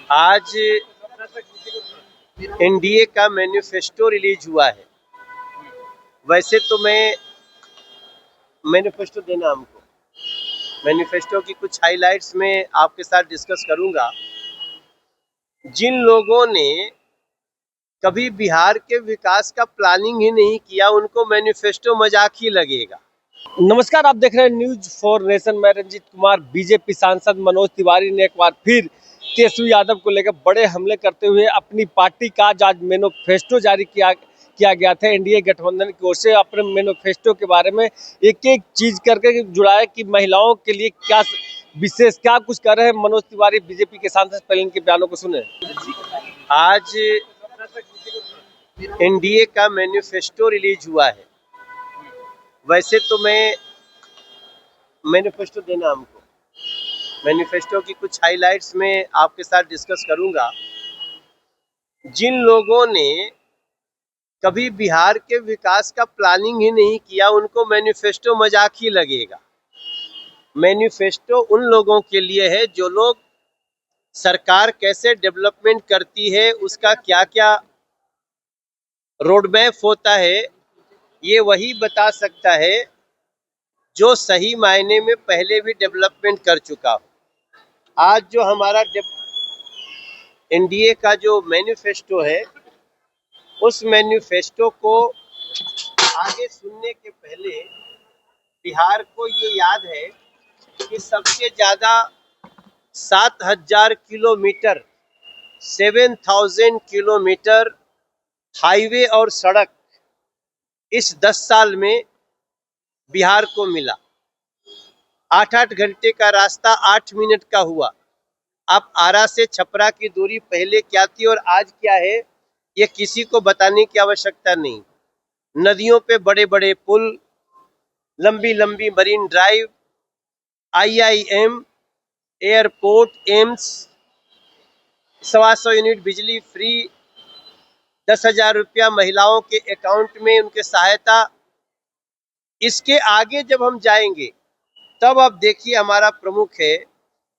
आज एनडीए का manifesto release हुआ है। वैसे तो मैं मैनिफेस्टो देना हमको मैनिफेस्टो की कुछ हाइलाइट्स में आपके साथ डिस्कस करूंगा। जिन लोगों ने कभी बिहार के विकास का प्लानिंग ही नहीं किया, उनको मैनिफेस्टो मजाक ही लगेगा। नमस्कार, आप देख रहे हैं न्यूज फॉर नेशन। मैं रंजीत कुमार। बीजेपी सांसद मनोज तिवारी ने एक बार फिर तेजस्वी यादव को लेकर बड़े हमले करते हुए अपनी पार्टी का आज मैनिफेस्टो जारी किया गया था। एनडीए गठबंधन की ओर से अपने मैनिफेस्टो के बारे में एक एक चीज करके जुड़ाया कि महिलाओं के लिए क्या विशेष क्या कुछ कर रहे हैं मनोज तिवारी बीजेपी के सांसद। पहले इनके बयानों को सुने। आज एनडीए का मैनिफेस्टो रिलीज हुआ है। वैसे तो मैं मैनिफेस्टो देना हमको मैनिफेस्टो की कुछ हाइलाइट्स में आपके साथ डिस्कस करूंगा। जिन लोगों ने कभी बिहार के विकास का प्लानिंग ही नहीं किया, उनको मैनिफेस्टो मजाक ही लगेगा। मैनिफेस्टो उन लोगों के लिए है जो लोग सरकार कैसे डेवलपमेंट करती है, उसका क्या क्या रोड मैप होता है, ये वही बता सकता है जो सही मायने में पहले भी डेवलपमेंट कर चुका हो। आज जो हमारा एनडीए का जो मैनिफेस्टो है, उस मैनिफेस्टो को आगे सुनने के पहले बिहार को ये याद है कि सबसे ज्यादा 7,000 किलोमीटर 7,000 किलोमीटर हाईवे और सड़क इस 10 साल में बिहार को मिला। 8-8 घंटे का रास्ता 8 मिनट का हुआ। अब आरा से छपरा की दूरी पहले क्या थी और आज क्या है, ये किसी को बताने की आवश्यकता नहीं। नदियों पे बड़े बड़े पुल, लंबी लंबी marine drive, IIM, airport, AIIMS, 125 unit बिजली फ्री, 10,000 रुपया महिलाओं के अकाउंट में उनके सहायता। इसके आगे जब हम जाएंगे तब अब देखिए हमारा प्रमुख है,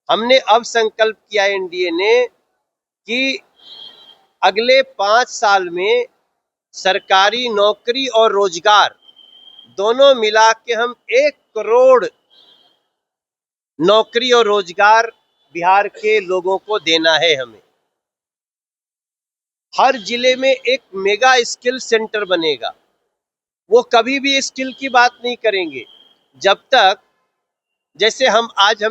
हमने अब संकल्प किया एनडीए ने कि अगले 5 साल में सरकारी नौकरी और रोजगार दोनों मिला के हम 1 करोड़ नौकरी और रोजगार बिहार के लोगों को देना है। हमें हर जिले में एक मेगा स्किल सेंटर बनेगा। वो कभी भी स्किल की बात नहीं करेंगे जब तक, जैसे हम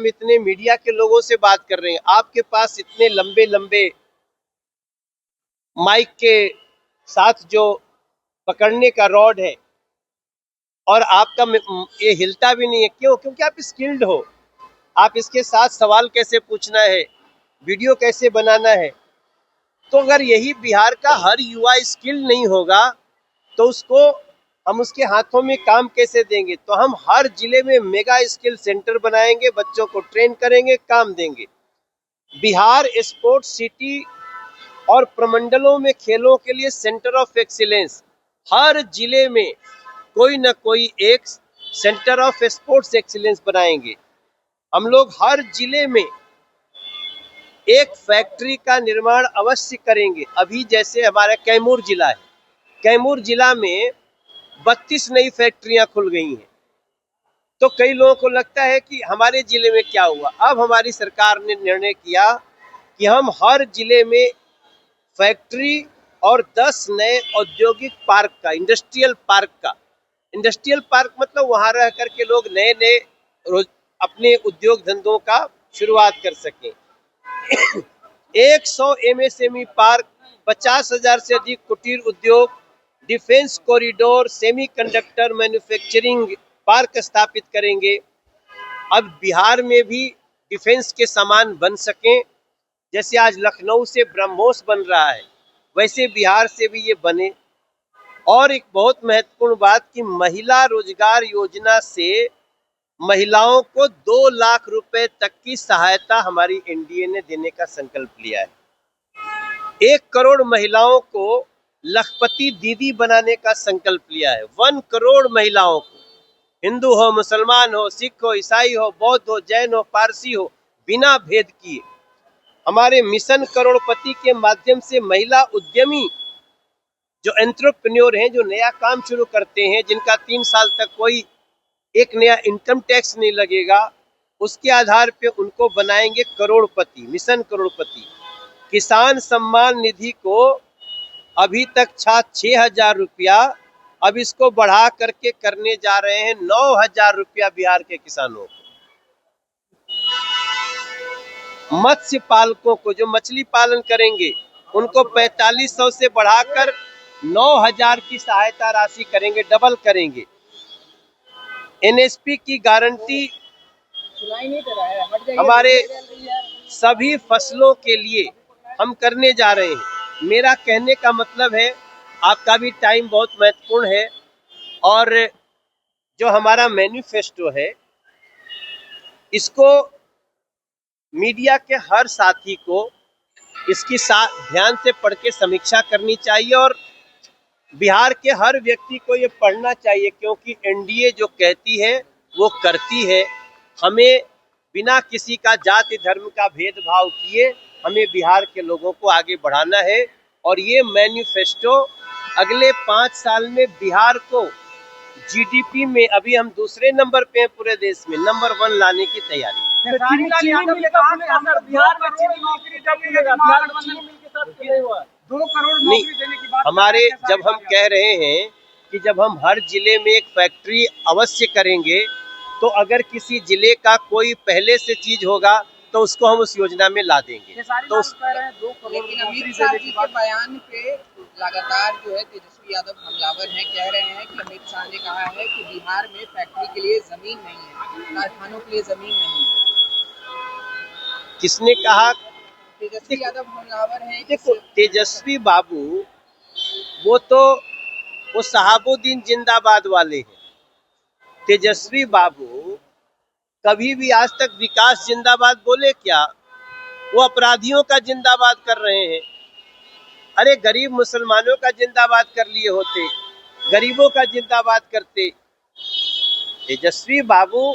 इतने मीडिया के लोगों से बात कर रहे हैं, आपके पास इतने लंबे लंबे माइक के साथ जो पकड़ने का रॉड है और आपका ये हिलता भी नहीं है। क्यों? क्योंकि आप स्किल्ड हो। आप इसके साथ सवाल कैसे पूछना है, वीडियो कैसे बनाना है। तो अगर यही बिहार का हर युवा स्किल नहीं होगा तो हम उसके हाथों में काम कैसे देंगे। तो हम हर जिले में मेगा स्किल सेंटर बनाएंगे, बच्चों को ट्रेन करेंगे, काम देंगे। बिहार स्पोर्ट्स सिटी और प्रमंडलों में खेलों के लिए सेंटर ऑफ एक्सीलेंस, हर जिले में कोई न कोई एक सेंटर ऑफ स्पोर्ट्स एक्सीलेंस बनाएंगे। हम लोग हर जिले में एक फैक्ट्री का निर्माण अवश्य करेंगे। अभी जैसे हमारा कैमूर जिला है, कैमूर जिला में 32 नई फैक्ट्रियां खुल गई हैं। तो कई लोगों को लगता है कि हमारे जिले में क्या हुआ। अब हमारी सरकार ने निर्णय किया कि हम हर जिले में फैक्ट्री और 10 नए औद्योगिक पार्क का, इंडस्ट्रियल पार्क मतलब वहां रह करके लोग नए नए अपने उद्योग धंधों का शुरुआत कर सकें। 100 एमएसएमई पार्क, 50,000 से अधिक कुटीर उद्योग, defence corridor, semiconductor manufacturing park स्थापित करेंगे। अब बिहार में भी डिफेंस के सामान बन सकें, जैसे आज लखनऊ से ब्रह्मोस बन रहा है, वैसे बिहार से भी ये बने। और एक बहुत महत्वपूर्ण बात कि महिला रोजगार योजना से महिलाओं को 2 लाख रुपए तक की सहायता हमारी एनडीए ने देने का संकल्प लिया है। 1 करोड़ महिलाओं को लखपति दीदी बनाने का संकल्प लिया है। 1 करोड़ महिलाओं को, हिंदू हो, मुसलमान हो, सिख हो, ईसाई हो, बौद्ध हो, जैन हो, पारसी हो, बिना भेद किए हमारे मिशन करोड़पति के माध्यम से महिला उद्यमी जो एंटरप्रेन्योर हैं, जो नया काम शुरू करते हैं, जिनका 3 साल तक कोई एक नया इनकम टैक्स नहीं लगेगा, उसके आधार पे उनको बनाएंगे करोड़पति, मिशन करोड़पति। किसान सम्मान निधि को अभी तक 6,000 रुपया, अब इसको बढ़ा करके करने जा रहे हैं 9,000 रुपया बिहार के किसानों को। मत्स्य पालकों को जो मछली पालन करेंगे उनको 4500 से बढ़ाकर 9,000 की सहायता राशि करेंगे, डबल करेंगे। एनएसपी की गारंटी हमारे सभी फसलों के लिए हम करने जा रहे हैं। मेरा कहने का मतलब है, आपका भी टाइम बहुत महत्वपूर्ण है, और जो हमारा मैनिफेस्टो है इसको मीडिया के हर साथी को इसकी ध्यान से पढ़ के समीक्षा करनी चाहिए, और बिहार के हर व्यक्ति को ये पढ़ना चाहिए, क्योंकि एनडीए जो कहती है वो करती है। हमें बिना किसी का जाति धर्म का भेदभाव किए हमें बिहार के लोगों को आगे बढ़ाना है, और ये मैनिफेस्टो अगले 5 साल में बिहार को जीडीपी में, अभी हम दूसरे नंबर पे हैं पूरे देश में, नंबर 1 लाने की तैयारी। 2 करोड़ नौकरी देने की बात हमारे, जब हम कह रहे हैं कि जब हम हर जिले में एक फैक्ट्री अवश्य करेंगे, तो अगर किसी जिले का कोई पहले से चीज होगा तो उसको हम उस योजना में ला देंगे। तो लेकिन अमित शाह जी के बयान पे लगातार जो है तेजस्वी यादव हमलावर हैं, कह रहे हैं कि अमित शाह ने कहा है कि बिहार में फैक्ट्री के लिए जमीन नहीं है, कारखानों के लिए जमीन नहीं है। किसने कहा? तेजस्वी यादव हमलावर हैं। देखो, तेजस्वी बाबू वो शहाबुद्दीन जिंदाबाद वाले हैं। तेजस्वी बाबू कभी भी आज तक विकास जिंदाबाद बोले क्या? वो अपराधियों का जिंदाबाद कर रहे हैं। अरे गरीब मुसलमानों का जिंदाबाद कर लिए होते, गरीबों का जिंदाबाद करते। तेजस्वी बाबू,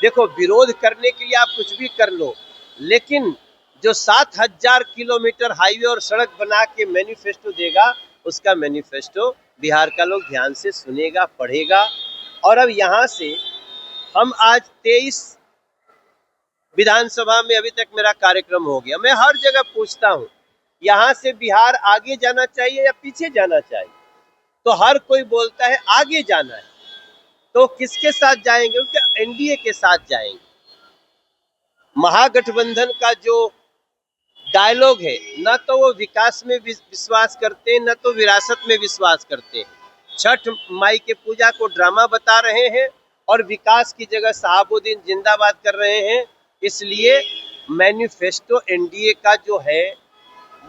देखो, विरोध करने के लिए आप कुछ भी कर लो, लेकिन जो 7,000 किलोमीटर हाईवे और सड़क बना के मैनिफेस्टो देगा, उसका मैनिफेस्टो बिहार का लोग ध्यान से सुनेगा, पढ़ेगा। और अब यहाँ से हम आज 23 विधानसभा में अभी तक मेरा कार्यक्रम हो गया। मैं हर जगह पूछता हूँ, यहाँ से बिहार आगे जाना चाहिए या पीछे जाना चाहिए? तो हर कोई बोलता है आगे जाना है। तो किसके साथ जाएंगे? उनके एनडीए के साथ जाएंगे। महागठबंधन का जो डायलॉग है, न तो वो विकास में विश्वास करते हैं, न तो विरासत में विश्वास करते हैं। छठ माई के पूजा को ड्रामा बता रहे हैं और विकास की जगह शहाबुद्दीन जिंदाबाद कर रहे हैं। इसलिए मैनिफेस्टो एनडीए का जो है,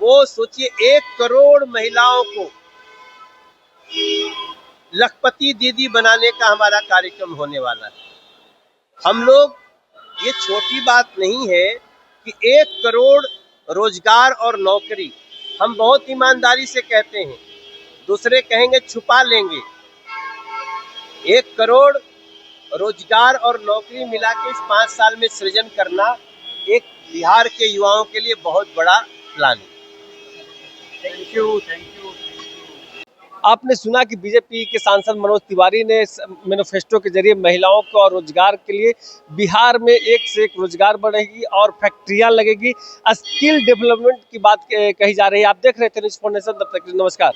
वो सोचिए 1 करोड़ महिलाओं को लखपति दीदी बनाने का हमारा कार्यक्रम होने वाला है। हम लोग, ये छोटी बात नहीं है कि 1 करोड़ रोजगार और नौकरी, हम बहुत ईमानदारी से कहते हैं, दूसरे कहेंगे छुपा लेंगे। 1 करोड़ रोजगार और नौकरी मिला के इस 5 साल में सृजन करना एक बिहार के युवाओं के लिए बहुत बड़ा प्लान है। Thank you. आपने सुना कि बीजेपी के सांसद मनोज तिवारी ने मैनिफेस्टो के जरिए महिलाओं को और रोजगार के लिए बिहार में एक से एक रोजगार बढ़ेगी और फैक्ट्रियां लगेगी, स्किल डेवलपमेंट की बात कही जा रही है। आप देख रहे थे न्यूज़ 4 नेशन। तब तक नमस्कार।